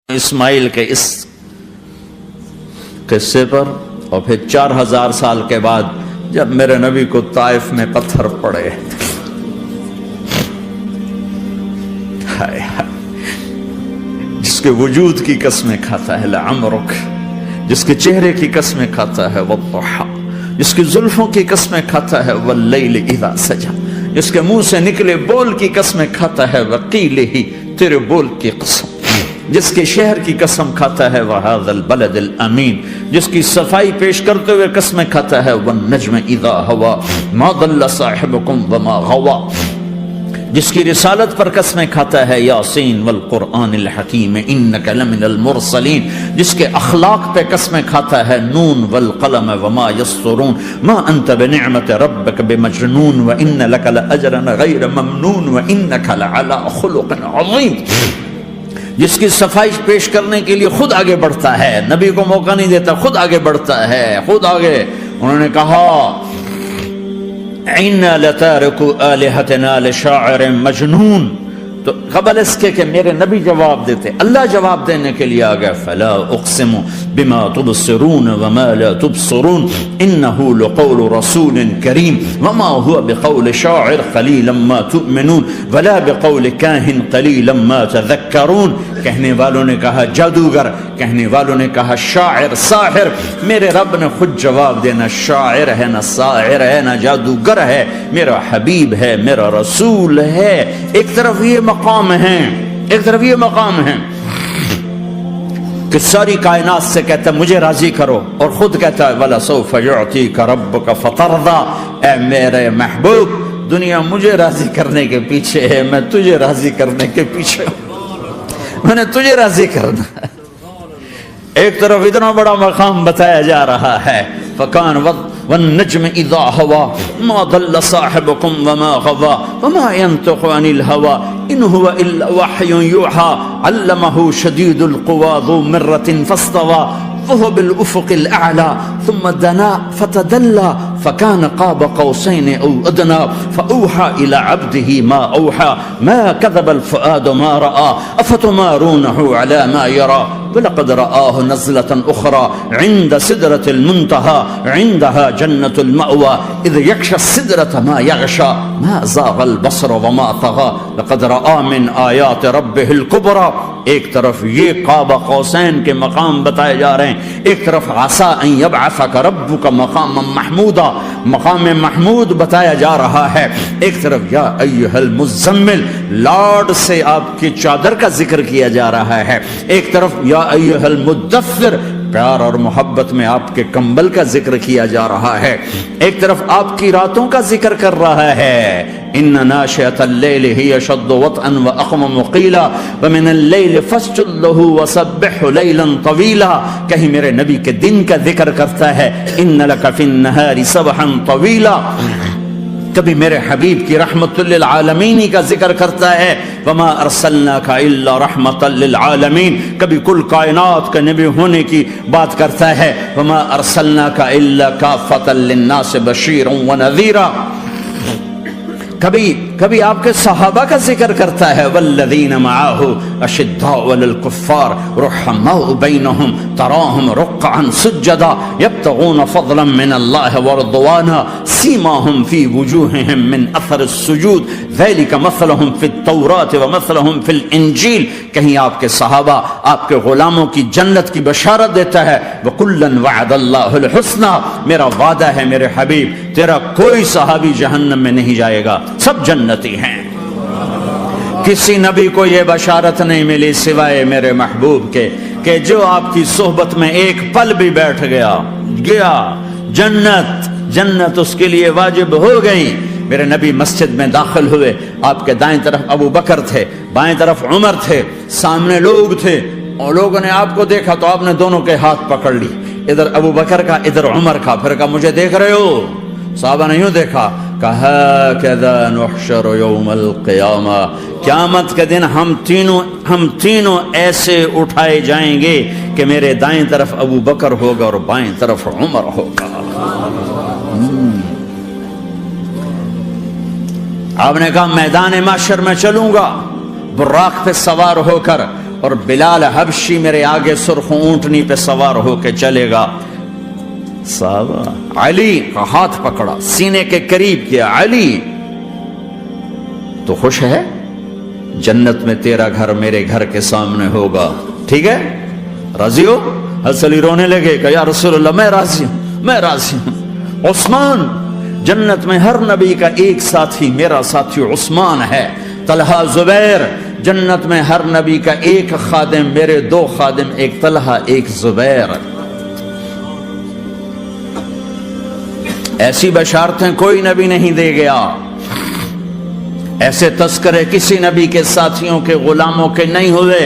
اسماعیل کے اس قصے پر، اور پھر 4000 سال کے بعد جب میرے نبی کو طائف میں پتھر پڑے، جس کے وجود کی قسمیں کھاتا ہے لعمرک، جس کے چہرے کی قسمیں کھاتا ہے والضحی، جس کی زلفوں کی قسمیں کھاتا ہے واللیل اذا سجا، جس کے منہ سے نکلے بول کی قسمیں کھاتا ہے وقیلہ، تیرے بول کی قسم، جس کے شہر کی قسم کھاتا ہے وَهَذَا الْبَلَدِ الْأَمِينَ، جس کی صفائی پیش کرتے ہوئے قسمیں کھاتا ہے وَالنَّجْمِ إِذَا هَوَى مَا ضَلَّ صَاحِبُكُمْ وَمَا غَوَى، جس کی رسالت پر قسمیں کھاتا ہے یاسین والقرآن الحکیم انک لمن المرسلین، جس کے اخلاق پہ قسمیں کھاتا ہے نون والقلم وما یسطرون ما انت بنعمت ربک بمجنون وان لک لاجرا غیر ممنون وانک لعلی خلق عظیم، جس کی صفائی پیش کرنے کے لیے خود آگے بڑھتا ہے، نبی کو موقع نہیں دیتا، خود آگے بڑھتا ہے، خود آگے۔ انہوں نے کہا اِنَّا لَتَارِكُ آلِهَتِنَا لِشَاعِرٍ مَجْنُونَ، تو قبل اس کے کہ میرے نبی جواب دیتے، اللہ جواب دینے کے لیے آگیا فَلَا أُقْسِمُ بِمَا تُبْصِرُونَ وَمَا لَا تُبْصِرُونَ إِنَّهُ لَقَوْلُ رَسُولٍ كَرِيمٍ وَمَا هُوَ بِقَوْلِ شَاعِرٍ قَلِيلًا مَا تُؤْمِنُونَ وَلَا بِقَوْلِ كَاهِنٍ قَلِيلًا مَا تَذَكَّرُونَ، کہنے والوں نے کہا جادوگر، کہنے والوں نے کہا شاعر، ساحر، میرے رب نے خود جواب دینا شاعر ہے نہ ساحر ہے نہ جادوگر ہے، میرا حبیب ہے، میرا رسول ہے۔ ایک طرف یہ مقام ہے، ایک طرف یہ مقام ہے کہ ساری کائنات سے کہتا ہے مجھے راضی کرو، اور خود کہتا ہے وَلَسَوْفَ يُعْطِيكَ رَبُّكَ فَتَرْضَىٰ، اے میرے محبوب دنیا مجھے راضی کرنے کے پیچھے ہے، میں تجھے راضی کرنے کے پیچھے ہوں، میں نے تجھے راضی کرنا ہے۔ ایک طرف اتنا بڑا مقام بتایا جا رہا ہے فَكَانَ وَالنَّجْمِ إِذَا هَوَى مَا ضَلَّ صَاحِبُكُمْ وَمَا غَوَى وَمَا يَنطِقُ عَنِ الْهَوَى إِنْ هُوَ إِلَّا وَحْيٌ يُوحَىٰ عَلَّمَهُ شَدِيدُ الْقُوَىٰ ذُو مِرَّةٍ فَاسْتَوَىٰ وهو بالأفق الأعلى ثم دنا فتدلى فكان قاب قوسين أو أدنى فأوحى إلى عبده ما أوحى ما كذب الفؤاد ما رأى أفتمارونه على ما يرى ولقد رآه نزلة أخرى عند سدرة المنتهى عندها جنة المأوى إذ يغشى السدرة ما يغشى ما زاغ البصر وما طغى لقد رأى من آيات ربه الكبرى۔ ایک طرف یہ قاب قوسین کے مقام بتائے جا رہے ہیں، ایک طرف عسیٰ ان یبعثک ربک مقاما محمودا، مقام محمود بتایا جا رہا ہے، ایک طرف یا ایھا المزمل لاڈ سے آپ کی چادر کا ذکر کیا جا رہا ہے، ایک طرف یا ایھا المدثر پیار اور محبت میں آپ کے کمبل کا ذکر کیا جا رہا ہے، ایک طرف آپ کی راتوں کا ذکر کر رہا ہے ان ناشئۃ اللیل ہی اشد وطئا واقوم قیلا ومن اللیل فاسجد لہ وسبحہ لیلا طویلا، کہیں میرے نبی کے دن کا ذکر کرتا ہے ان لک فی النہار سبحا طویلا، کبھی میرے حبیب کی رحمت للعالمین کا ذکر کرتا ہے وما ارسلناک الا رحمتا للعالمین، کبھی کل کائنات کا نبی ہونے کی بات کرتا ہے وما ارسلناک الا کافۃ للناس بشیرا ونذیرا، کبھی آپ کے صحابہ کا ذکر کرتا ہے والذین معہ اشداء علی الکفار رحماء بینہم تراہم رکعا سجدا یبتغون فضلا من اللہ ورضوانا سیماہم فی وجوہہم من اثر السجود ذلک مثلہم فی التوراۃ ومثلہم فی الانجیل، کہیں آپ کے صحابہ آپ کے غلاموں کی جنت کی بشارت دیتا ہے وکلا وعد اللہ الحسنی، میرا وعدہ ہے میرے حبیب تیرا کوئی صحابی جہنم میں نہیں جائے گا، سب جنتی ہیں۔ کسی نبی کو یہ بشارت نہیں ملی سوائے میرے محبوب کے کہ جو آپ کی صحبت میں ایک پل بھی بیٹھ گیا جنت اس کے لیے واجب ہو گئی۔ میرے نبی مسجد میں داخل ہوئے، آپ کے دائیں طرف ابو بکر تھے، بائیں طرف عمر تھے، سامنے لوگ تھے، اور لوگوں نے آپ کو دیکھا تو آپ نے دونوں کے ہاتھ پکڑ لی، ادھر ابو بکر کا ادھر عمر کا، پھر کہا مجھے دیکھ رہے ہو؟ صحابہ نے یوں دیکھا، کہا کذا نحشر یوم القیامہ، قیامت کے دن ہم تینوں ایسے اٹھائے جائیں گے کہ میرے دائیں طرف ابو بکر ہوگا اور بائیں طرف عمر ہوگا۔ آپ نے کہا میدان محشر میں چلوں گا براق پہ سوار ہو کر، اور بلال حبشی میرے آگے سرخ اونٹنی پہ سوار ہو کے چلے گا. صحابہ علی کا ہاتھ پکڑا, سینے کے قریب کیا. علی تو خوش ہے؟ جنت میں تیرا گھر میرے گھر کے سامنے ہوگا, ٹھیک ہے, راضی ہو؟ حضرت علی رونے لگے کہ یا رسول اللہ میں راضی ہوں, میں راضی ہوں. عثمان, جنت میں ہر نبی کا ایک ساتھی میرا ساتھی عثمان ہے. طلحہ زبیر, جنت میں ہر نبی کا ایک خادم میرے دو خادم, ایک طلحہ ایک زبیر. ایسی بشارتیں کوئی نبی نہیں دے گیا, ایسے تذکرے کسی نبی کے ساتھیوں کے غلاموں کے نہیں ہوئے.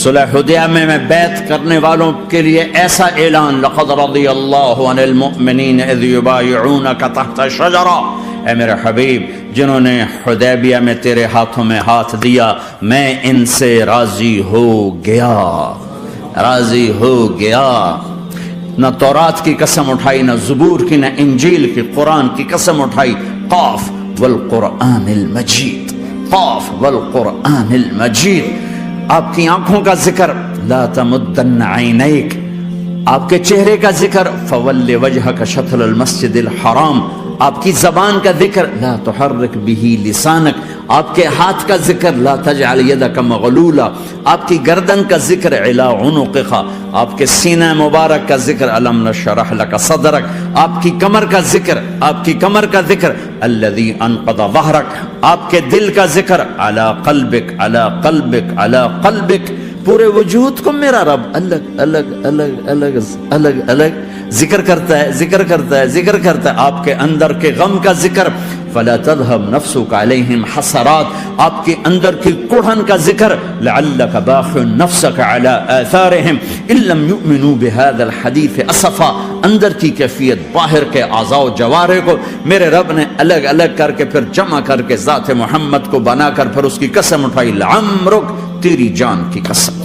صلح حدیبیہ میں بیعت کرنے والوں کے لیے ایسا اعلان, لقد رضی اللہ عن المؤمنین اذ یبایعونک تحت شجرہ, اے میرے حبیب جنہوں نے حدیبیہ میں تیرے ہاتھوں میں ہاتھ دیا میں ان سے راضی ہو گیا, راضی ہو گیا. نہ تورات کی قسم اٹھائی, نہ زبور کی, نہ انجیل کی, قرآن کی قسم اٹھائی. قاف والقرآن المجید, قاف والقرآن المجید. آپ کی آنکھوں کا ذکر, لا تمدن عینیک, آپ کے چہرے کا ذکر, فول وجہک شطر المسجد الحرام. آپ کی زبان کا ذکر, لا تحرک بہ لسانک. آپ کے ہاتھ کا ذکر, لا تجعل یدک مغلولا. آپ کی گردن کا ذکر, علی عنقک. آپ کے سینہ مبارک کا ذکر, الم نشرح لک صدرک. آپ کی کمر کا ذکر, آپ کی کمر کا ذکر, الذی انقض ظہرک. آپ کے دل کا ذکر, علی قلبک, علی قلبک, علی قلبک. پورے وجود کو میرا رب الگ الگ الگ الگ الگ الگ ذکر کرتا ہے, ذکر کرتا ہے, ذکر کرتا ہے. آپ کے اندر کے غم کا ذکر, فلا تذهب نفسك علیہم حسرات. آپ کے اندر کی کڑھن کا ذکر, لعلک باخع نفسك على آثارهم ان لم يؤمنوا بهذا الحديث اسفا. اندر کی کیفیت, باہر کے اعضاء و جوارح کو میرے رب نے الگ الگ کر کے پھر جمع کر کے ذات محمد کو بنا کر پھر اس کی قسم اٹھائی, لعمرک, تیری جان کی قسم,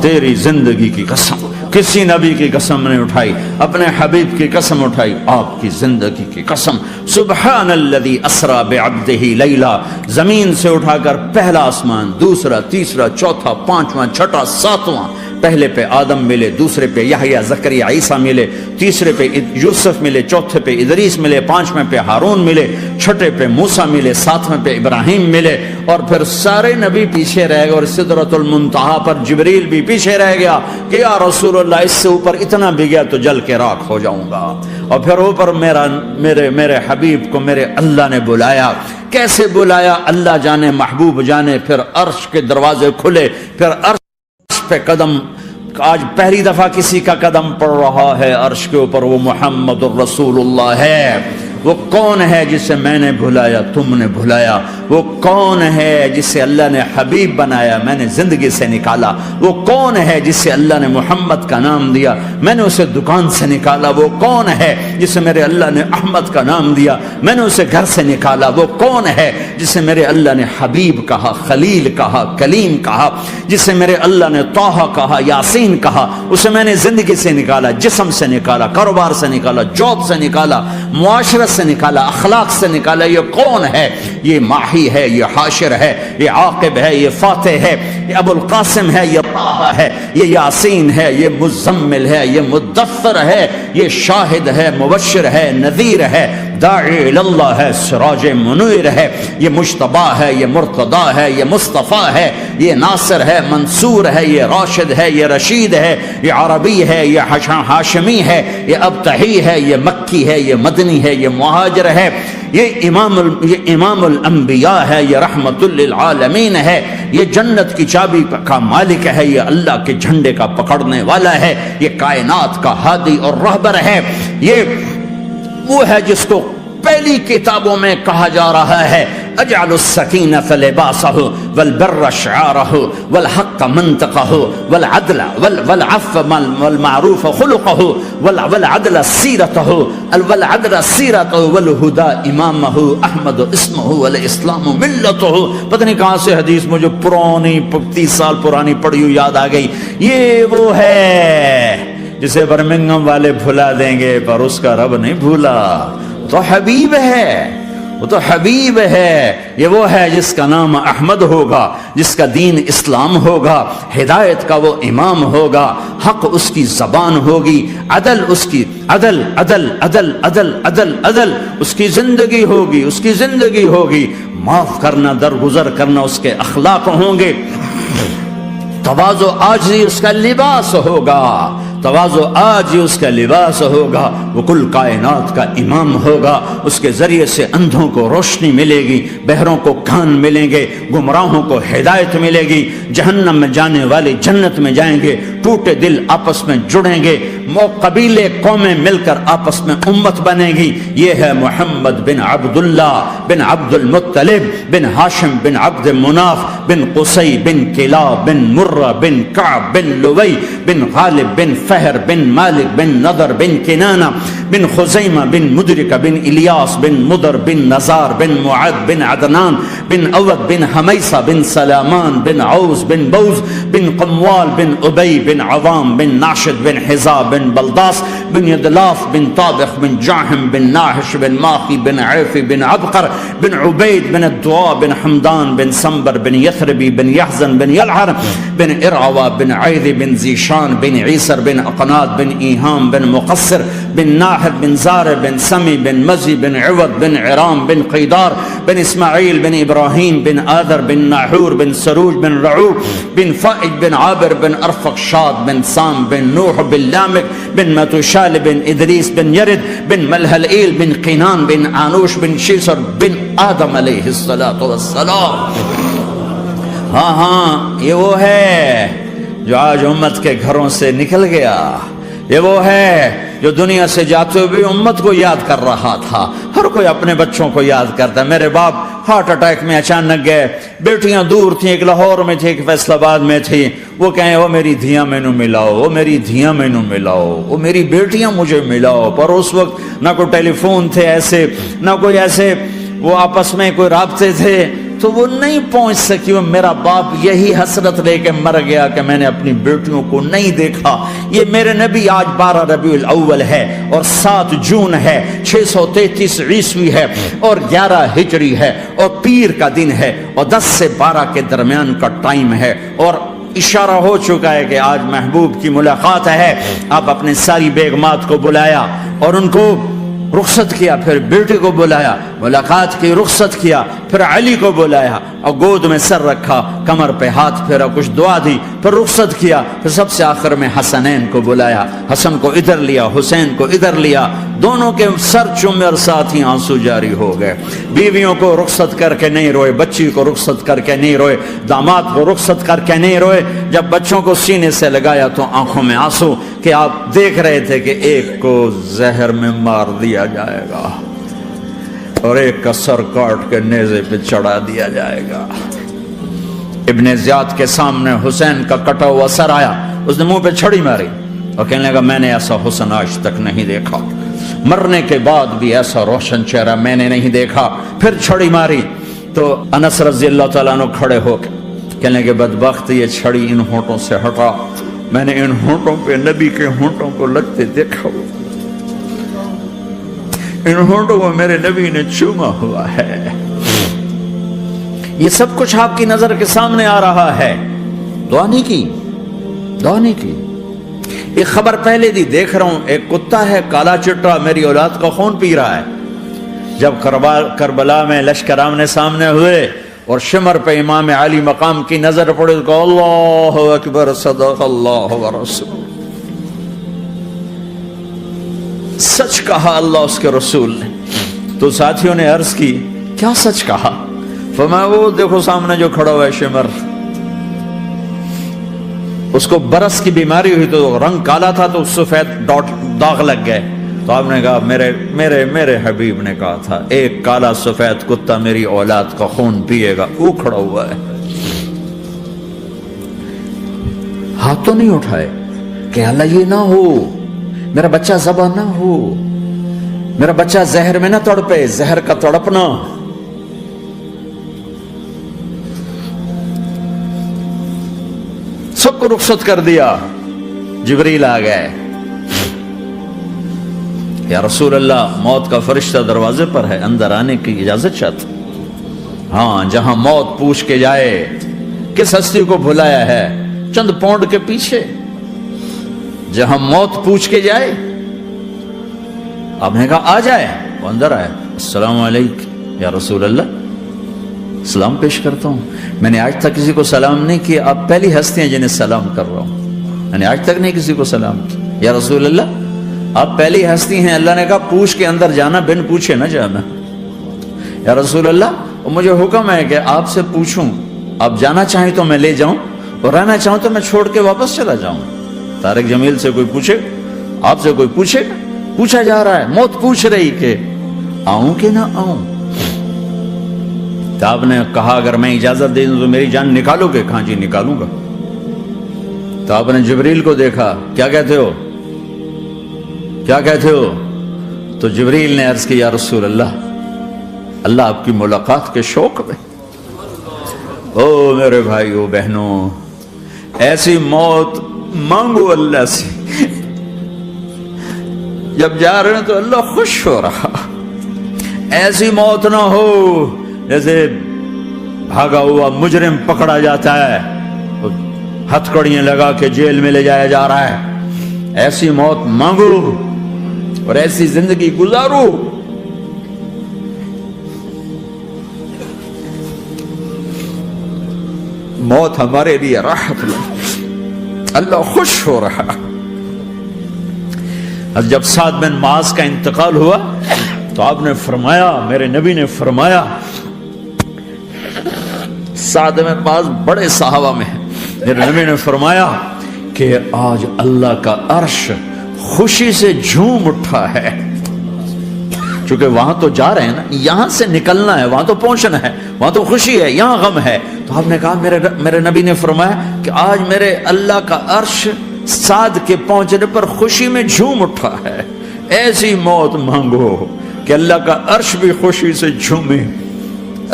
تیری زندگی کی قسم. کسی نبی کی قسم نہیں اٹھائی, اپنے حبیب کی قسم اٹھائی, آپ کی زندگی کی قسم. سبحان الذی اسری بعبدہ لیلا. زمین سے اٹھا کر پہلا آسمان, دوسرا, تیسرا, چوتھا, پانچواں, چھٹا, ساتواں. پہلے پہ آدم ملے, دوسرے پہ یحییٰ, زکریا, عیسیٰ ملے, تیسرے پہ یوسف ملے, چوتھے پہ ادریس ملے, پانچویں پہ ہارون ملے, چھٹے پہ موسیٰ ملے, ساتویں پہ ابراہیم ملے, اور پھر سارے نبی پیچھے رہ گئے, اور سدرۃ المنتہا پر جبریل بھی پیچھے رہ گیا کہ یا رسول اللہ اس سے اوپر اتنا بھی گیا تو جل کے راکھ ہو جاؤں گا. اور پھر اوپر میرے حبیب کو میرے اللہ نے بلایا. کیسے بلایا اللہ جانے, محبوب جانے. پھر عرش کے دروازے کھلے, پھر عرش پہ قدم. آج پہلی دفعہ کسی کا قدم پڑ رہا ہے عرش کے اوپر, وہ محمد الرسول اللہ ہے. وہ کون ہے جسے میں نے بھلایا, تم نے بھلایا؟ وہ کون ہے جسے اللہ نے حبیب بنایا, میں نے زندگی سے نکالا؟ وہ کون ہے جسے اللہ نے محمد کا نام دیا, میں نے اسے دکان سے نکالا؟ وہ کون ہے جسے میرے اللہ نے احمد کا نام دیا, میں نے اسے گھر سے نکالا؟ وہ کون ہے جسے میرے اللہ نے حبیب کہا, خلیل کہا, کلیم کہا, جسے میرے اللہ نے طٰہٰ کہا, یاسین کہا؟ اسے میں نے زندگی سے نکالا, جسم سے نکالا, کاروبار سے نکالا, جاب سے نکالا, معاشرت سے نکالا, اخلاق سے نکالا. یہ کون ہے؟ یہ ماہی ہے, یہ حاشر ہے, یہ عاقب ہے, یہ فاتح ہے, یہ ابو القاسم ہے, یہ طٰہٰ ہے, یہ یاسین ہے, یہ مزمل ہے, یہ مدثر ہے, یہ شاہد ہے, مبشر ہے, نذیر ہے, داعی اللہ ہے, سراج منیر ہے, یہ مجتبی ہے, یہ مرتضی ہے, یہ مصطفیٰ ہے, یہ ناصر ہے, منصور ہے, یہ راشد ہے, یہ رشید ہے, یہ عربی ہے, یہ ہاشمی ہے, یہ ابتحی ہے, یہ مکی ہے, یہ مدنی ہے, یہ مہاجر ہے, یہ امام الانبیاء ہے, یہ رحمت للعالمین ہے, یہ جنت کی چابی کا مالک ہے, یہ اللہ کے جھنڈے کا پکڑنے والا ہے, یہ کائنات کا ہادی اور رہبر ہے. یہ وہ ہے جس کو پہلی کتابوں میں کہا جا رہا ہے اجعل السکینۃ لباسہ والبر شعارہ والحق منطقہ والعدل والعفو والمعروف خلقہ والعدل سیرتہ والہدى امامہ احمد اسمہ والاسلام ملتہ. پتہ نہیں کہاں سے حدیث مجھے پرانی 30 سال پرانی پڑھی ہوئی یاد آ گئی. یہ وہ ہے جسے برمنگم والے بھلا دیں گے پر اس کا رب نہیں بھولا. تو حبیب ہے, وہ تو حبیب ہے، یہ وہ ہے جس کا نام احمد ہوگا، جس کا دین اسلام ہوگا، ہدایت کا وہ امام ہوگا، حق اس کی زبان ہوگی، عدل اس کی عدل عدل عدل عدل عدل عدل اس کی زندگی ہوگی، اس کی زندگی ہوگی، معاف کرنا، درگزر کرنا اس کے اخلاق ہوں گے، تواضع عاجزی اس کا لباس ہوگا، تواضع آج اس کا لباس ہوگا، وہ کل کائنات کا امام ہوگا، اس کے ذریعے سے اندھوں کو روشنی ملے گی، بہروں کو کان ملیں گے، گمراہوں کو ہدایت ملے گی، جہنم میں جانے والے جنت میں جائیں گے، ٹوٹے دل آپس میں جڑیں گے، قبیلے قومیں مل کر آپس میں امت بنے گی۔ یہ ہے محمد بن عبداللہ بن عبد المطلب بن ہاشم بن عبد مناف بن قصی بن کلاب بن مرہ بن کعب بن لوی بن غالب بن فہر بن مالک بن نضر بن کنانہ بن خزیمہ بن مدرکہ بن الیاس بن مدر بن نزار بن معد بن عدنان بن اود بن حمیسہ بن سلامان بن عوز بن بوز بن قموال بن ابی بن عوام بن ناشد بن حزاب بن بلداس بن یدلاف بن طابخ بن جاہم بن ناحش بن ماخی بن عیفی بن عبقر بن عبید بن الدعاء بن حمدان بن سنبر بن یثربی بن یحزن بن یلعر بن ارعوا بن عیدی بن زیشان بن عیسر بن اقناد بن ایہام بن مقصر بن ناحد بن زار بن سمی بن مزی بن عوض بن عرام بن قیدار بن اسماعیل بن ابراہیم بن آدر بن ناحور بن سروج بن رعوب بن فائج بن عابر بن ارفق شاد بن سام بن نوح بن لامک بن متوشال بن ادریس بن یرد بن ملہلئیل بن قینان بن آنوش بن شیسر بن آدم علیہ السلام۔ ہاں ہاں، یہ وہ ہے جو آج امت کے گھروں سے نکل گیا، یہ وہ ہے جو دنیا سے جاتے ہوئے امت کو یاد کر رہا تھا۔ ہر کوئی اپنے بچوں کو یاد کرتا ہے۔ میرے باپ ہارٹ اٹیک میں اچانک گئے، بیٹیاں دور تھیں، ایک لاہور میں تھی، ایک فیصل آباد میں تھی، وہ کہیں وہ میری دھیاں مینوں ملاؤ، وہ میری دھیاں مینوں ملاؤ، وہ میری بیٹیاں مجھے ملاؤ۔ پر اس وقت نہ کوئی ٹیلی فون تھے ایسے، نہ کوئی ایسے وہ آپس میں کوئی رابطے تھے، تو وہ نہیں پہنچ سکی۔ وہ میرا باپ یہی حسرت لے کے مر گیا کہ میں نے اپنی بیٹیوں کو نہیں دیکھا۔ یہ میرے نبی آج 12 ربیع الاول ہے اور 7 جون ہے، 633 عیسوی ہے اور 11 ہجری ہے اور پیر کا دن ہے اور 10 سے 12 کے درمیان کا ٹائم ہے، اور اشارہ ہو چکا ہے کہ آج محبوب کی ملاقات ہے۔ آپ اپنے ساری بیگمات کو بلایا اور ان کو رخصت کیا، پھر بیٹے کو بلایا، ملاقات کی، رخصت کیا، پھر علی کو بلایا اور گود میں سر رکھا، کمر پہ ہاتھ پھیرا، کچھ دعا دی، پھر رخصت کیا، پھر سب سے آخر میں حسنین کو بلایا، حسن کو ادھر لیا، حسین کو ادھر لیا، دونوں کے سر چومے اور ساتھ ہی آنسو جاری ہو گئے۔ بیویوں کو رخصت کر کے نہیں روئے، بچی کو رخصت کر کے نہیں روئے، داماد کو رخصت کر کے نہیں روئے، جب بچوں کو سینے سے لگایا تو آنکھوں میں آنسو، کہ آپ دیکھ رہے تھے کہ ایک کو زہر میں مار دیا جائے گا اور ایک کا سر کاٹ کے نیزے پہ چڑھا دیا جائے گا۔ ابن زیاد کے سامنے حسین کا کٹا ہوا سر آیا، اس نے منہ پہ چھڑی ماری اور کہنے لگا میں نے ایسا حسن آج تک نہیں دیکھا، مرنے کے بعد بھی ایسا روشن چہرہ میں نے نہیں دیکھا۔ پھر چھڑی ماری تو انس رضی اللہ تعالیٰ عنہ کھڑے ہو کے کہنے لگے بدبخت، یہ چھڑی ان ہونٹوں سے ہٹا، میں نے ان ہونٹوں پہ نبی کے ہونٹوں کو لگتے دیکھا، ان ہونٹوں کو میرے نبی نے چوما ہوا ہے۔ یہ سب کچھ آپ کی نظر کے سامنے آ رہا ہے، دعا نہیں کی، دعا نہیں کی۔ ایک خبر پہلے دی دیکھ رہا ہوں، ایک کتا ہے کالا چٹا میری اولاد کا خون پی رہا ہے۔ جب کربلا میں لشکر آمنے سامنے ہوئے اور شمر پہ امام علی مقام کی نظر پڑی تو اللہ اکبر، صدق اللہ ورسول، سچ کہا اللہ اس کے رسول نے۔ تو ساتھیوں نے عرض کی کیا سچ کہا؟ فرمایا وہ دیکھو سامنے جو کھڑا ہوا ہے شمر، اس کو برس کی بیماری ہوئی تو رنگ کالا تھا تو سفید داغ لگ گئے، تو آپ نے کہا میرے حبیب نے کہا تھا ایک کالا سفید کتا میری اولاد کا خون پیے گا، وہ کھڑا ہوا ہے۔ ہاتھ تو نہیں اٹھائے کہ اللہ یہ نہ ہو، میرا بچہ ذبح نہ ہو، میرا بچہ زہر میں نہ تڑپے، زہر کا تڑپنا۔ سب کو رخصت کر دیا، جبریل آ گئے، یا رسول اللہ موت کا فرشتہ دروازے پر ہے، اندر آنے کی اجازت چاہتا. ہاں، جہاں موت پوچھ کے جائے کس ہستی کو بھلایا ہے چند پونڈ کے پیچھے، جہاں موت پوچھ کے جائے. آپ نے کہا آ جائے، وہ اندر آئے. السلام علیکم یا رسول اللہ، سلام پیش کرتا ہوں. میں نے آج تک کسی کو سلام نہیں کیا، آپ پہلی ہستی ہیں جنہیں سلام کر رہا ہوں. میں نے آج تک نہیں کسی کو سلام کیا. یا رسول اللہ آپ پہلی ہستی ہیں. اللہ نے کہا پوچھ کے اندر جانا، بن پوچھے نہ جانا. یا رسول اللہ مجھے حکم ہے کہ آپ سے پوچھوں، آپ جانا چاہیں تو میں لے جاؤں اور رہنا چاہوں تو میں چھوڑ کے واپس چلا جاؤں. طارق جمیل سے کوئی پوچھے، آپ سے کوئی پوچھے، پوچھا جا رہا ہے، موت پوچھ رہی کہ آؤں کہ نہ آؤں. تو آپ نے کہا اگر میں اجازت دے دوں تو میری جان نکالو گے؟ کہاں جی نکالوں گا. تو آپ نے جبریل کو دیکھا، کیا کہتے ہو، کیا کہتے ہو؟ تو جبریل نے عرض کی یا رسول اللہ، اللہ آپ کی ملاقات کے شوق میں. او میرے بھائیو بہنوں، ایسی موت مانگو اللہ سے. جب جا رہے ہیں تو اللہ خوش ہو رہا. ایسی موت نہ ہو جیسے بھاگا ہوا مجرم پکڑا جاتا ہے، ہتھکڑیاں لگا کے جیل میں لے جایا جا رہا ہے. ایسی موت مانگو اور ایسی زندگی گزارو. موت ہمارے لیے راحت ہے، اللہ خوش ہو رہا. جب سعد بن معاذ کا انتقال ہوا تو آپ نے فرمایا، میرے نبی نے فرمایا، سعد بن معاذ بڑے صحابہ میں ہیں، میرے نبی نے فرمایا کہ آج اللہ کا عرش خوشی سے جھوم اٹھا ہے. چونکہ وہاں تو جا رہے ہیں نا، یہاں سے نکلنا ہے، وہاں تو پہنچنا ہے، وہاں تو خوشی ہے، یہاں غم ہے. تو آپ نے کہا، میرے نبی نے فرمایا کہ آج میرے اللہ کا عرش سعد کے پہنچنے پر خوشی میں جھوم اٹھا ہے. ایسی موت مانگو کہ اللہ کا عرش بھی خوشی سے جھومے،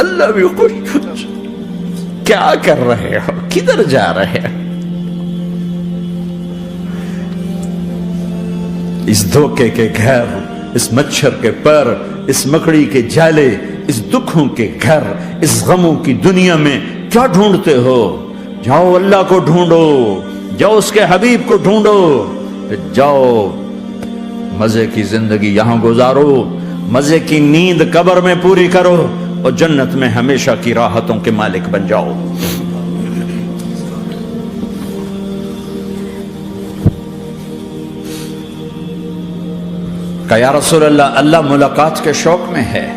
اللہ بھی خوش. کیا کر رہے ہو، کدھر جا رہے ہو؟ اس دھوکے کے گھر، اس مچھر کے پر، اس مکڑی کے جالے، اس دکھوں کے گھر، اس غموں کی دنیا میں کیا ڈھونڈتے ہو؟ جاؤ اللہ کو ڈھونڈو، جاؤ اس کے حبیب کو ڈھونڈو، جاؤ مزے کی زندگی یہاں گزارو، مزے کی نیند قبر میں پوری کرو اور جنت میں ہمیشہ کی راحتوں کے مالک بن جاؤ. کہ یا رسول اللہ، اللہ ملاقات کے شوق میں ہے.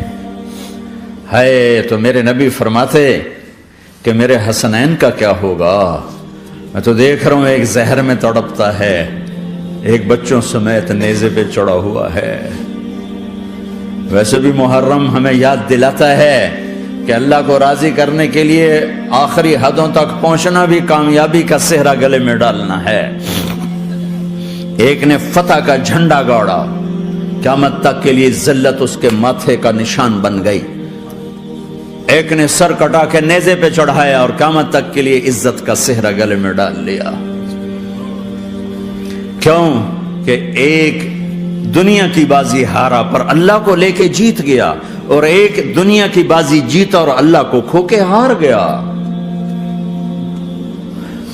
تو میرے نبی فرماتے کہ میرے حسنین کا کیا ہوگا؟ میں تو دیکھ رہا ہوں ایک زہر میں تڑپتا ہے، ایک بچوں سمیت نیزے پہ چڑھا ہوا ہے. ویسے بھی محرم ہمیں یاد دلاتا ہے کہ اللہ کو راضی کرنے کے لیے آخری حدوں تک پہنچنا بھی کامیابی کا صحرا گلے میں ڈالنا ہے. ایک نے فتح کا جھنڈا گاڑا، قیامت تک کے لیے ذلت اس کے ماتھے کا نشان بن گئی. ایک نے سر کٹا کے نیزے پہ چڑھایا اور قیامت تک کے لیے عزت کا صحرا گلے میں ڈال لیا. کیوں کہ ایک دنیا کی بازی ہارا پر اللہ کو لے کے جیت گیا، اور ایک دنیا کی بازی جیتا اور اللہ کو کھو کے ہار گیا.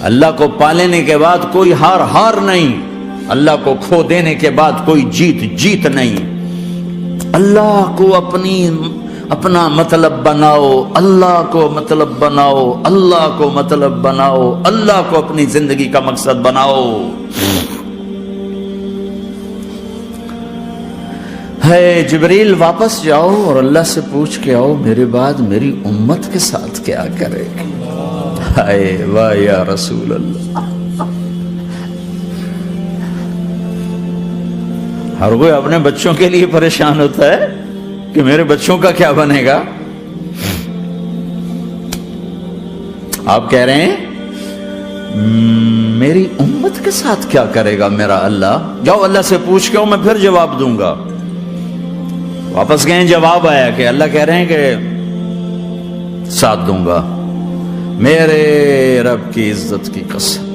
اللہ کو پالینے کے بعد کوئی ہار نہیں، اللہ کو کھو دینے کے بعد کوئی جیت نہیں. اللہ کو اپنا مطلب بناؤ، اللہ کو مطلب بناؤ، اللہ کو مطلب بناؤ، اللہ کو اپنی زندگی کا مقصد بناؤ. جبریل واپس جاؤ اور اللہ سے پوچھ کے آؤ میرے بعد میری امت کے ساتھ کیا کرے. واہ یا رسول اللہ. ہر کوئی اپنے بچوں کے لیے پریشان ہوتا ہے کہ میرے بچوں کا کیا بنے گا. آپ کہہ رہے ہیں میری امت کے ساتھ کیا کرے گا میرا اللہ. جاؤ اللہ سے پوچھ کے میں پھر جواب دوں گا. واپس گئے، جواب آیا کہ اللہ کہہ رہے ہیں کہ ساتھ دوں گا. میرے رب کی عزت کی قسم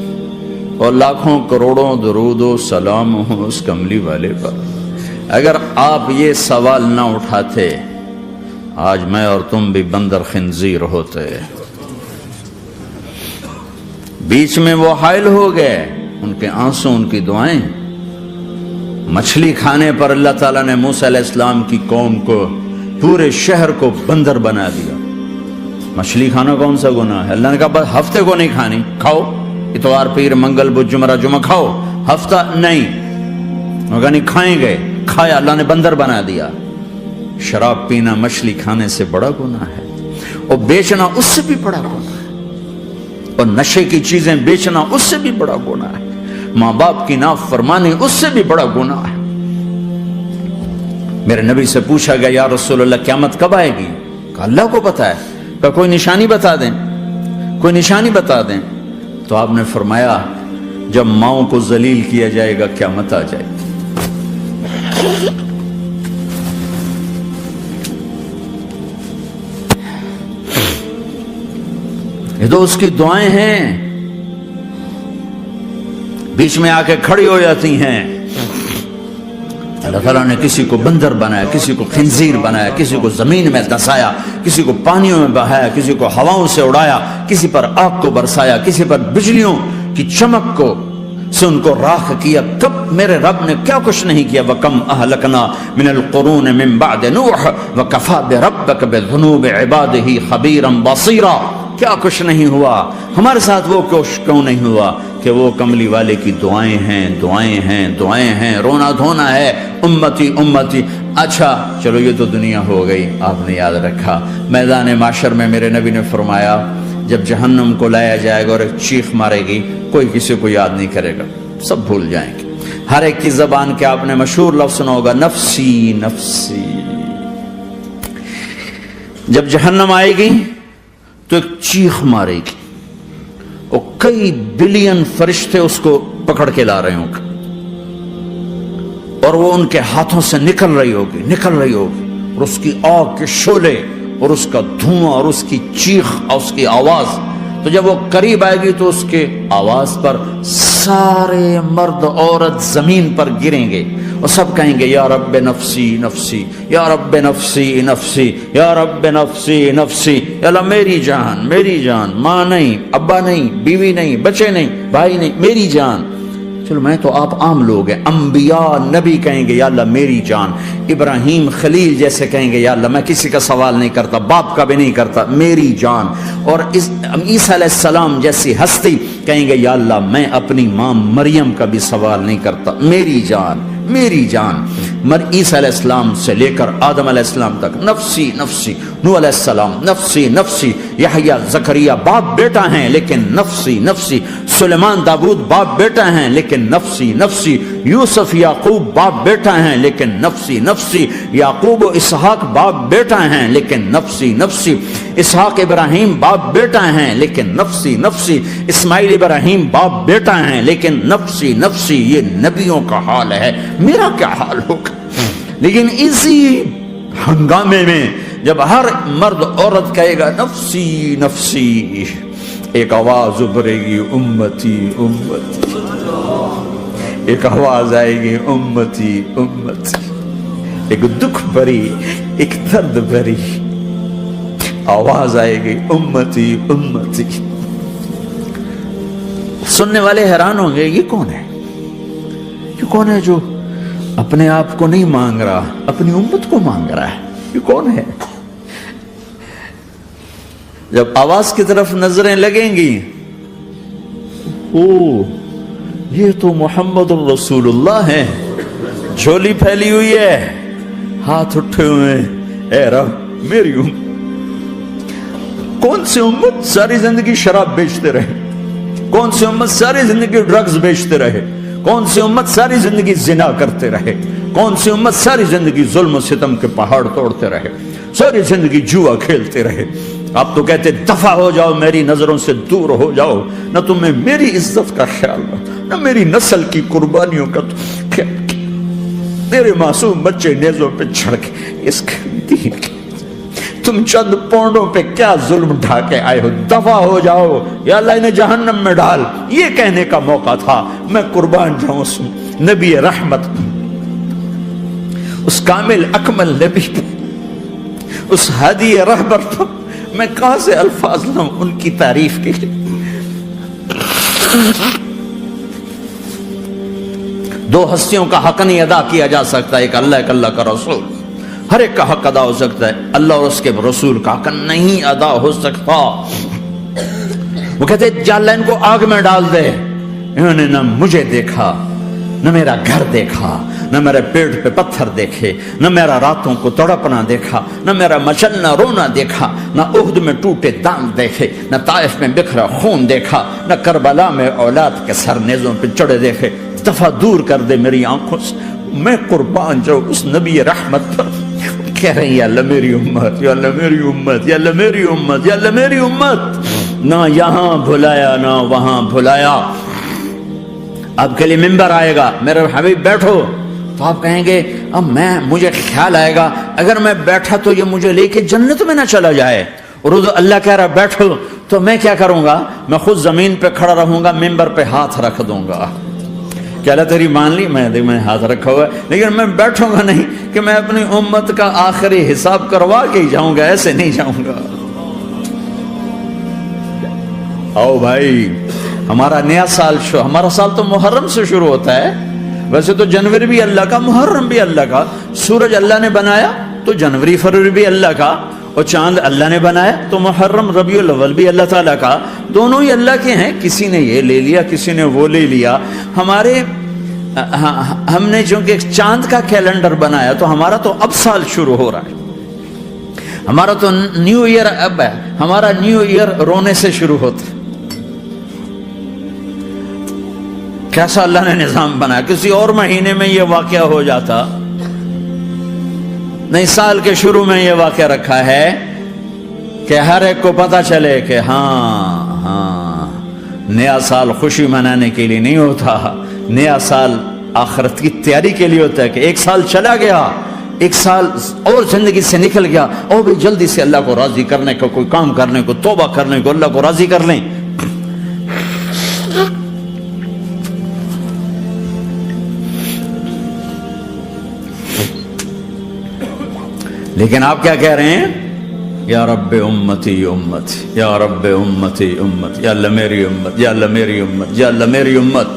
اور لاکھوں کروڑوں درود و سلام ہوں اس کملی والے پر اگر آپ یہ سوال نہ اٹھاتے آج میں اور تم بھی بندر خنزیر ہوتے. بیچ میں وہ حائل ہو گئے، ان کے آنسو، ان کی دعائیں. مچھلی کھانے پر اللہ تعالیٰ نے موسیٰ علیہ السلام کی قوم کو، پورے شہر کو بندر بنا دیا. مچھلی کھانا کون سا گناہ ہے؟ اللہ نے کہا بس ہفتے کو نہیں کھانی، کھاؤ اتوار پیر منگل بدھ جمعہ جمعہ کھاؤ، ہفتہ نہیں. وہ کہا نہیں کھائیں گے، کھایا، اللہ نے بندر بنا دیا. شراب پینا مچھلی کھانے سے بڑا گناہ ہے، اور بیچنا اس سے بھی بڑا گناہ ہے، اور نشے کی چیزیں بیچنا اس سے بھی بڑا گناہ ہے، ماں باپ کی نافرمانی اس سے بھی بڑا گناہ ہے. میرے نبی سے پوچھا گیا یا رسول اللہ قیامت کب آئے گی؟ کہا اللہ کو پتا ہے. کہا کوئی نشانی بتا دیں، کوئی نشانی بتا دیں. تو آپ نے فرمایا جب ماؤں کو ذلیل کیا جائے گا قیامت آ جائے گی. یہ تو اس کی دعائیں ہیں، بیچ میں آ کے کھڑی ہو جاتی ہیں. اللہ تعالیٰ نے کسی کو بندر بنایا، کسی کو خنزیر بنایا، کسی کو زمین میں دسایا، کسی کو پانیوں میں بہایا، کسی کو ہواؤں سے اڑایا، کسی پر آگ کو برسایا، کسی پر بجلیوں کی چمک کو سے ان کو راکھ کیا. کب میرے رب نے کیا کچھ نہیں کیا. وَكَمْ أَهْلَكْنَا مِنَ الْقُرُونِ مِن بَعْدِ نُوحٍ وَكَفَى بِرَبِّكَ بِذُنُوبِ عِبَادِهِ خَبِيرًا بَصِيرًا. کیا کچھ نہیں ہوا ہمارے ساتھ، وہ کچھ کیوں نہیں ہوا کہ وہ کملی والے کی دعائیں ہیں، دعائیں ہیں، دعائیں ہیں، رونا دھونا ہے امتی امتی. اچھا چلو یہ تو دنیا ہو گئی، آپ نے یاد رکھا. میدان معاشر میں میرے نبی نے فرمایا جب جہنم کو لایا جائے گا اور ایک چیخ مارے گی، کوئی کسی کو یاد نہیں کرے گا، سب بھول جائیں گے. ہر ایک کی زبان کے آپ نے مشہور لفظ سنا ہوگا نفسی نفسی. جب جہنم آئے گی تو ایک چیخ مارے گی، اور کئی بلین فرشتے اس کو پکڑ کے لا رہے ہوں گے، اور وہ ان کے ہاتھوں سے نکل رہی ہوگی، اور اس کی آگ کے شعلے اور اس کا دھواں اور اس کی چیخ اور اس کی آواز. تو جب وہ قریب آئے گی تو اس کے آواز پر سارے مرد عورت زمین پر گریں گے اور سب کہیں گے یا رب نفسی نفسی، یا رب نفسی نفسی، یا رب نفسی نفسی. یا اللہ میری جان، میری جان، ماں نہیں، ابا نہیں، بیوی نہیں، بچے نہیں، بھائی نہیں، میری جان. چلو میں تو آپ عام لوگ ہیں، انبیاء نبی کہیں گے یا اللہ میری جان. ابراہیم خلیل جیسے کہیں گے یا اللہ میں کسی کا سوال نہیں کرتا، باپ کا بھی نہیں کرتا، میری جان. اور عیسیٰ علیہ السلام جیسی ہستی کہیں گے یا اللہ میں اپنی ماں مریم کا بھی سوال نہیں کرتا، میری جان، میری جان. عیسیٰ علیہ السلام سے لے کر آدم علیہ السلام تک نفسی نفسی. نوح علیہ السلام نفسی نفسی. یحییٰ زکریا باپ بیٹا ہیں لیکن نفسی نفسی. سلیمان داؤد باپ بیٹا ہیں لیکن نفسی نفسی. یوسف یعقوب باپ بیٹا ہیں لیکن نفسی نفسی. یعقوب و اسحاق باپ بیٹا ہیں لیکن نفسی نفسی. اسحاق ابراہیم باپ بیٹا ہیں لیکن نفسی نفسی. اسماعیل ابراہیم باپ بیٹا ہیں لیکن نفسی نفسی. یہ نبیوں کا حال ہے، میرا کیا حال ہوگا؟ لیکن اسی ہنگامے میں جب ہر مرد عورت کہے گا نفسی نفسی، ایک آواز ابھرے گی امتی امتی. ایک آواز آئے گی امتی امتی. ایک دکھ بھری، ایک درد بھری آواز آئے گی امتی امتی. سننے والے حیران ہوں گے یہ کون ہے، یہ کون ہے جو اپنے آپ کو نہیں مانگ رہا، اپنی امت کو مانگ رہا ہے، یہ کون ہے؟ جب آواز کی طرف نظریں لگیں گی، او یہ تو محمد الرسول اللہ ہے، جھولی پھیلی ہوئی ہے، ہاتھ اٹھے ہوئے ہیں، اے رب میری امت. کون سی امت ساری زندگی شراب بیچتے رہے؟ کون سی امت ساری زندگی ڈرگز بیچتے رہے؟ کون سی امت ساری زندگی زنا کرتے رہے؟ کون سی امت ساری زندگی ظلم و ستم کے پہاڑ توڑتے رہے؟ ساری زندگی جوا کھیلتے رہے؟ آپ تو کہتے دفع ہو جاؤ، میری نظروں سے دور ہو جاؤ، نہ تمہیں میری عزت کا خیال نہ میری نسل کی قربانیوں کا خیال. میرے معصوم بچے نیزوں پہ چڑھ کے اس دین کے تم چند پونڈوں پہ کیا ظلم ڈھا کے آئے ہو؟ دفع ہو جاؤ، یا اللہ انہیں جہنم میں ڈال. یہ کہنے کا موقع تھا، میں قربان جاؤں نبی رحمت. اس کامل اکمل نبی پر، اس ہادی رہبر پر میں کہاں سے الفاظ لوں ان کی تعریف کے لیے؟ دو ہستیوں کا حق نہیں ادا کیا جا سکتا، ایک اللہ، ایک اللہ کا رسول۔ ہر ایک کا حق ادا ہو سکتا ہے، اللہ اور اس کے رسول کا حق نہیں ادا ہو سکتا۔ وہ کہتے جا اللہ ان کو آگ میں ڈال دے۔ انہوں نے نہ مجھے دیکھا، نہ میرا گھر دیکھا، نہ میرے پیٹ پہ پتھر دیکھے، نہ میرا راتوں کو تڑپنا دیکھا، نہ میرا مچلنا رونا دیکھا، نہ احد میں ٹوٹے دانت دیکھے، نہ طائف میں بکھرا خون دیکھا، نہ کربلا میں اولاد کے سر نیزوں پہ چڑھے دیکھے۔ دفعہ دور کر دے میری آنکھوں سے، میں قربان جاؤں اس نبی رحمت پر۔ کہہ رہے ہیں یا اللہ میری امت، یا اللہ میری امت، یا اللہ میری امت، یا اللہ میری امت۔ نہ یہاں بھلایا نہ وہاں بھلایا۔ آپ کے لیے ممبر آئے گا، میرے حبیب بیٹھو، تو آپ کہیں گے اب مجھے خیال آئے گا اگر میں بیٹھا تو یہ مجھے لے کے جنت میں نہ چلا جائے، اور اللہ کہہ رہا بیٹھو تو میں کیا کروں گا؟ میں خود زمین پہ کھڑا رہوں گا، ممبر پہ ہاتھ رکھ دوں گا کہ اللہ تیری مان لی، میں ہاتھ رکھا ہوا ہے، لیکن میں بیٹھوں گا نہیں کہ میں اپنی امت کا آخری حساب کروا کے ہی جاؤں گا، ایسے نہیں جاؤں گا۔ آؤ بھائی، ہمارا نیا سال ہمارا سال تو محرم سے شروع ہوتا ہے، ویسے تو جنوری بھی اللہ کا، محرم بھی اللہ کا، سورج اللہ نے بنایا تو جنوری فروری بھی اللہ کا، اور چاند اللہ نے بنایا تو محرم ربیع الاول بھی اللہ تعالیٰ کا، دونوں ہی اللہ کے ہیں۔ کسی نے یہ لے لیا، کسی نے وہ لے لیا۔ ہم نے چونکہ چاند کا کیلنڈر بنایا تو ہمارا تو اب سال شروع ہو رہا ہے، ہمارا تو نیو ایئر اب ہے، ہمارا نیو ایئر رونے سے شروع ہوتا ہے۔ کیسا اللہ نے نظام بنایا، کسی اور مہینے میں یہ واقعہ ہو جاتا، نہیں سال کے شروع میں یہ واقعہ رکھا ہے کہ ہر ایک کو پتا چلے کہ ہاں نیا سال خوشی منانے کے لیے نہیں ہوتا، نیا سال آخرت کی تیاری کے لیے ہوتا ہے کہ ایک سال چلا گیا، ایک سال اور زندگی سے نکل گیا، اور بھی جلدی سے اللہ کو راضی کرنے کو، کوئی کام کرنے کو، توبہ کرنے کو، اللہ کو راضی کر لیں۔ لیکن آپ کیا کہہ رہے ہیں؟ یا رب امتی امتی، یا رب امتی امت، یا اللہ میری امت، یا اللہ میری امت، یا اللہ میری امت۔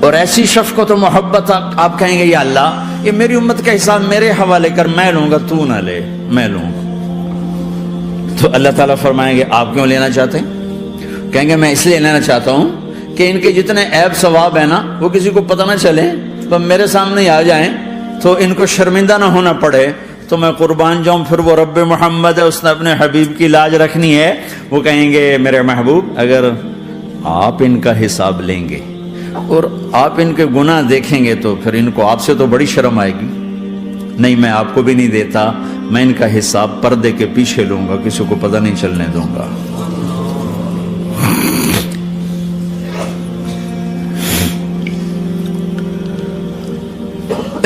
اور ایسی شفقت و محبت آپ کہیں گے یا اللہ یہ میری امت کا حساب میرے حوالے کر، میں لوں گا، تو نہ لے، میں لوں گا۔ تو اللہ تعالیٰ فرمائیں گے آپ کیوں لینا چاہتے ہیں؟ کہیں گے میں اس لیے لینا چاہتا ہوں کہ ان کے جتنے عیب ثواب ہیں نا وہ کسی کو پتہ نہ چلے، تو میرے سامنے آ جائیں تو ان کو شرمندہ نہ ہونا پڑے، تو میں قربان جاؤں۔ پھر وہ رب محمد ہے، اس نے اپنے حبیب کی لاج رکھنی ہے، وہ کہیں گے میرے محبوب اگر آپ ان کا حساب لیں گے اور آپ ان کے گناہ دیکھیں گے تو پھر ان کو آپ سے تو بڑی شرم آئے گی، نہیں میں آپ کو بھی نہیں دیتا، میں ان کا حساب پردے کے پیچھے لوں گا، کسی کو پتہ نہیں چلنے دوں گا۔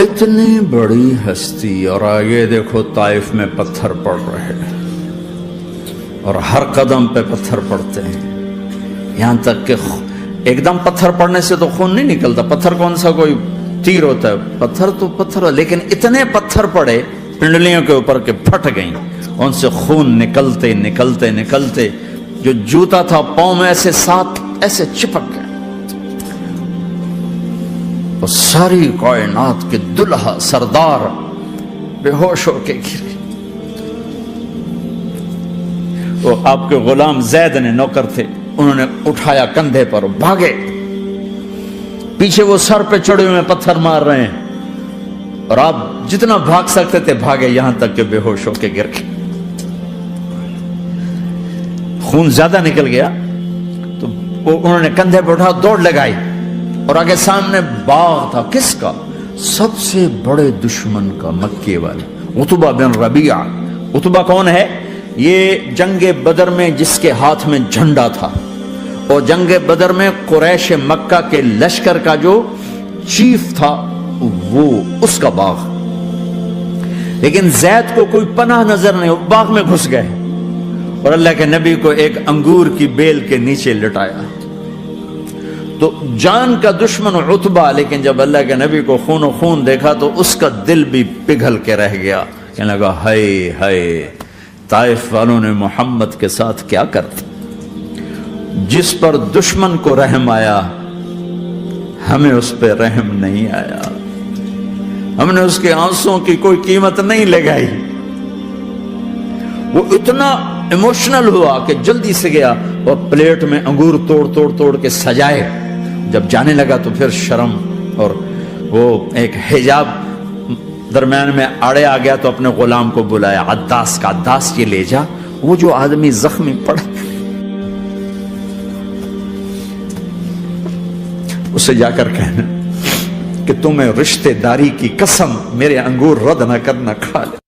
اتنی بڑی ہستی، اور آگے دیکھو طائف میں پتھر پڑ رہے ہیں، اور ہر قدم پہ پتھر پڑتے ہیں، یہاں تک کہ ایک دم پتھر پڑنے سے تو خون نہیں نکلتا، پتھر کون سا کوئی تیر ہوتا ہے، پتھر تو پتھر، لیکن اتنے پتھر پڑے پنڈلیوں کے اوپر کے پھٹ گئیں، ان سے خون نکلتے نکلتے نکلتے جو جوتا تھا پاؤں میں ایسے ساتھ ایسے چپک گئے، اور ساری کائنات کے دلہا سردار بے ہوش ہو کے گرے۔ وہ آپ کے غلام زید نے نوکر تھے، انہوں نے اٹھایا کندھے پر، بھاگے، پیچھے وہ سر پہ چڑھے ہوئے پتھر مار رہے ہیں، اور آپ جتنا بھاگ سکتے تھے بھاگے، یہاں تک کہ بے ہوش ہو کے گر گئے۔ خون زیادہ نکل گیا تو انہوں نے کندھے پہ اٹھا، دوڑ لگائی، اور آگے سامنے باغ تھا، کس کا؟ سب سے بڑے دشمن کا، مکے والے عتبہ بن ربیعہ۔ عتبہ کون ہے؟ یہ جنگ بدر میں جس کے ہاتھ میں جھنڈا تھا، اور جنگ بدر میں قریش مکہ کے لشکر کا جو چیف تھا وہ اس کا باغ، لیکن زید کو کوئی پناہ نظر نہیں، وہ باغ میں گھس گئے، اور اللہ کے نبی کو ایک انگور کی بیل کے نیچے لٹایا۔ تو تو جان کا دشمن عتبہ، لیکن جب اللہ کے نبی کو خون و خون دیکھا تو اس کا دل بھی پگھل کے رہ گیا، کہنے لگا ہائے ہائے، طائف والوں نے محمد کے ساتھ کیا کرتے، جس پر دشمن کو رحم آیا ہمیں اس پہ رحم نہیں آیا، ہم نے اس کے آنسوں کی کوئی قیمت نہیں لگائی۔ وہ اتنا ایموشنل ہوا کہ جلدی سے گیا اور پلیٹ میں انگور توڑ کے سجائے، جب جانے لگا تو پھر شرم اور وہ ایک حجاب درمیان میں آڑے آ گیا تو اپنے غلام کو بلایا، عداس کا، عداس یہ لے جا وہ جو آدمی زخمی پڑا اسے جا کر کہنا کہ تمہیں رشتہ داری کی قسم میرے انگور رد نہ کرنا، کھا لے۔